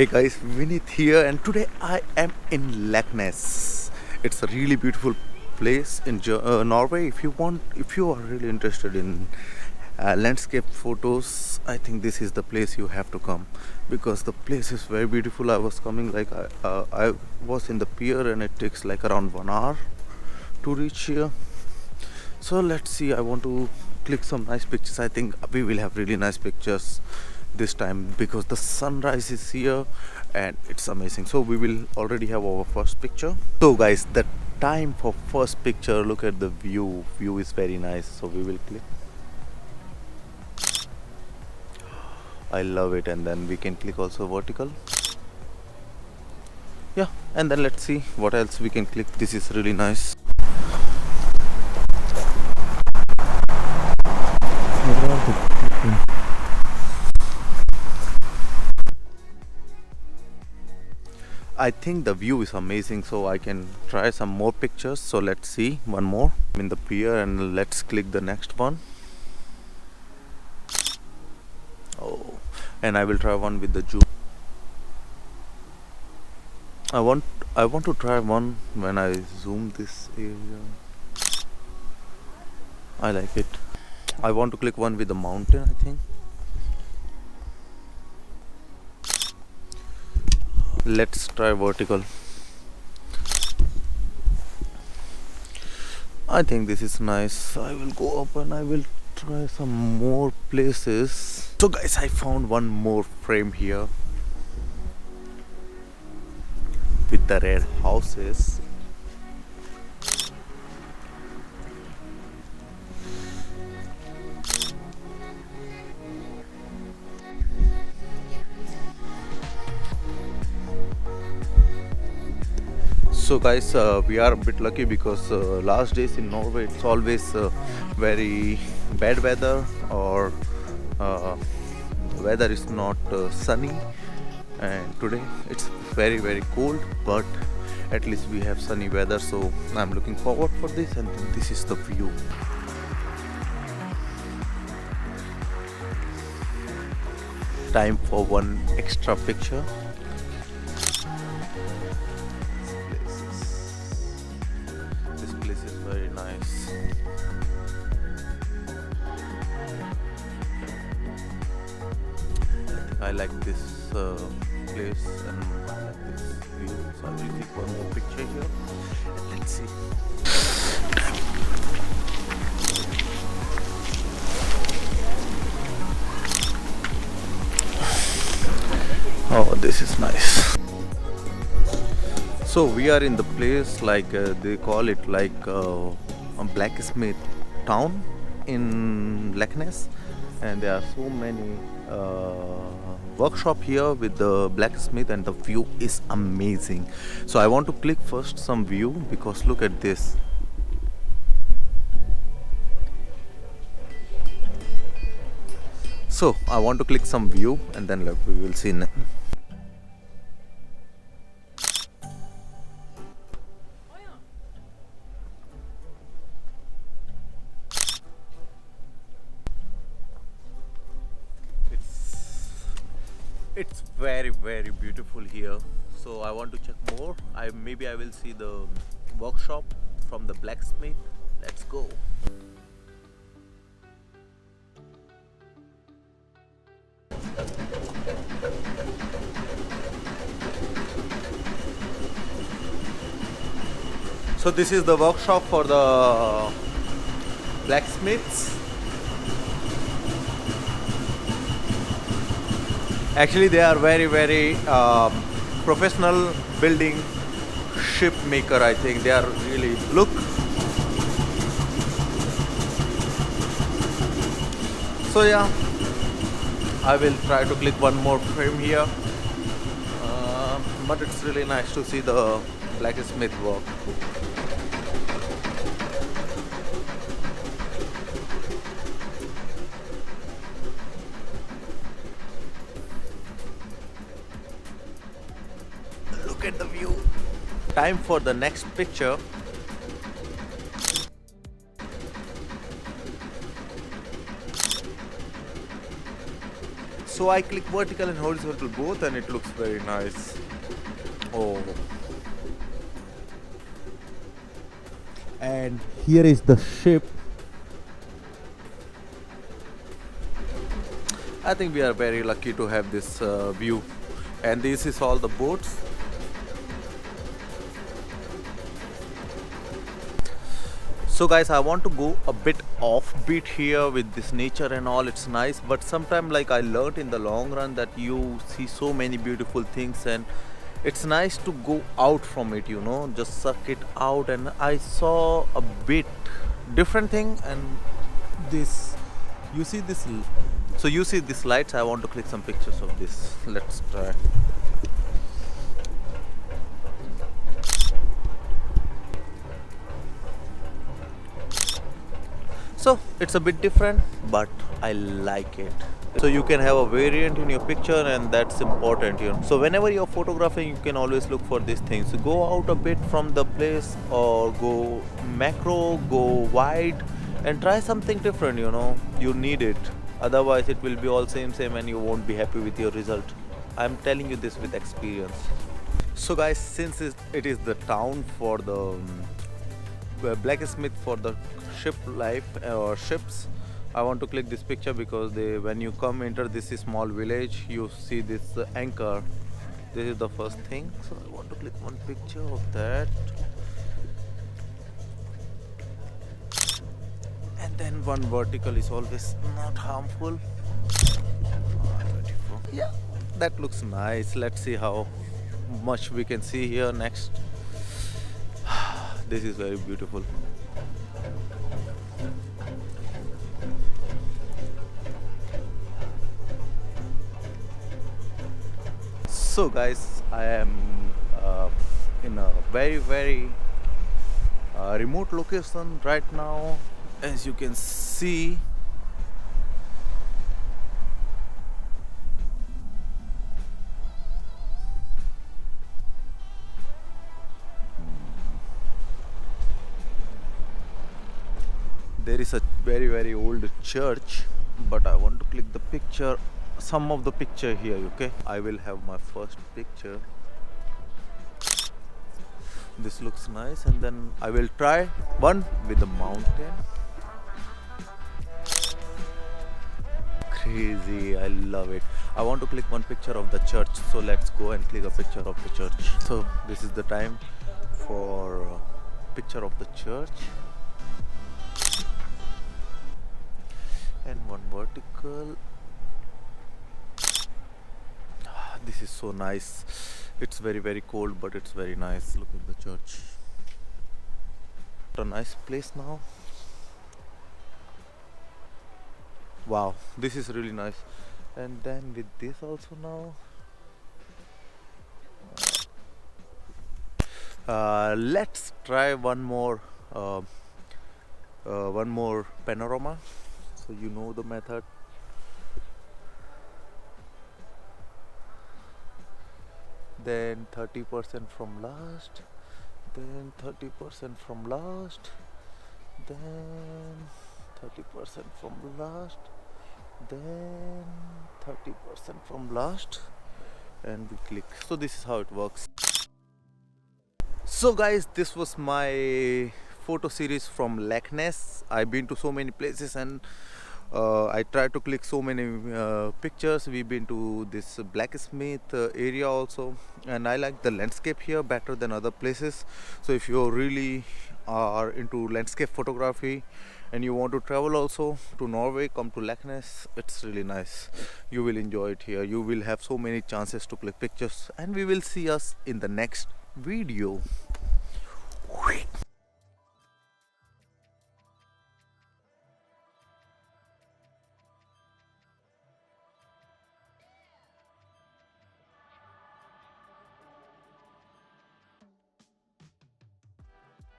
Hey guys, Vineet here, and today I am in Leknes. It's a really beautiful place in Norway. If you are really interested in landscape photos, I think this is the place you have to come because the place is very beautiful. I was coming I was in the pier, and it takes like around 1 hour to reach here. So let's see. I want to click some nice pictures. I think we will have really nice pictures this time because the sunrise is here and it's amazing. So we will already have our first picture. So guys, the time for first picture. Look at the view is very nice. So we will click. I love it. And then we can click also vertical. Yeah, and then let's see what else we can click. This is really nice. I think the view is amazing, so I can try some more pictures. So let's see one more. I'm in the pier, and let's click the next one. Oh, and I will try one with the zoom. I want to try one when I zoom this area. I like it. I want to click one with the mountain, I think. Let's try vertical. I think this is nice. I will go up and I will try some more places. So guys, I found one more frame here with the red houses. So guys, we are a bit lucky because last days in Norway it's always very bad weather, or the weather is not sunny, and today it's very cold, but at least we have sunny weather, so I'm looking forward for this. And this is the view. Time for one extra picture. Very nice. I like this place, and I like this view. So I will take one more picture here. Let's see. Oh, this is nice. So we are in the place they call it a Blacksmith town in Leknes, and there are so many workshop here with the blacksmith, and the view is amazing. So I want to click first some view because look at this. So I want to click some view, and then look, we will see. It's very beautiful here. So I want to check more. Maybe I will see the workshop from the blacksmith. Let's go. So this is the workshop for the blacksmiths. Actually, they are very professional building ship maker. I think they are really look. So yeah, I will try to click one more frame here. But it's really nice to see the blacksmith work. Look at the view. Time for the next picture. So I click vertical and horizontal both, and it looks very nice. Oh, and here is the ship. I think we are very lucky to have this view, and this is all the boats. So guys, I want to go a bit offbeat here with this nature and all. It's nice, but sometimes like I learned in the long run that you see so many beautiful things, and it's nice to go out from it, you know, just suck it out. And I saw a bit different thing, and this, you see this, so you see these lights. I want to click some pictures of this. Let's try. So it's a bit different, but I like it. So you can have a variant in your picture, and that's important, you know. So whenever you're photographing, you can always look for these things. Go out a bit from the place, or go macro, go wide, and try something different, you know. You need it. Otherwise it will be all same, and you won't be happy with your result. I'm telling you this with experience. So guys, since it is the town for the Blacksmith for the ship life or ships, I want to click this picture because when you come enter this small village, you see this anchor. This is the first thing, so I want to click one picture of that, and then one vertical is always not harmful. Yeah, that looks nice. Let's see how much we can see here next. This is very beautiful. So guys, I am in a very remote location right now. As you can see, there is a very old church, but I want to click the picture, some of the picture here. Okay, I will have my first picture. This looks nice, and then I will try one with the mountain. Crazy, I love it. I want to click one picture of the church, so let's go and click a picture of the church. So this is the time for picture of the church, and one vertical. This is so nice. It's very cold, but it's very nice. Look at the church. What a nice place now. Wow, this is really nice. And then with this also now. Let's try one more panorama. So you know the method. Then 30% from last, then 30% from last, then 30% from last, then 30% from last, and we click. So this is how it works. So guys, this was my photo series from Leknes. I've been to so many places, and I tried to click so many pictures. We've been to this Blacksmith area also, and I like the landscape here better than other places. So if you really are into landscape photography and you want to travel also to Norway, come to Leknes. It's really nice. You will enjoy it here. You will have so many chances to click pictures, and we will see us in the next video.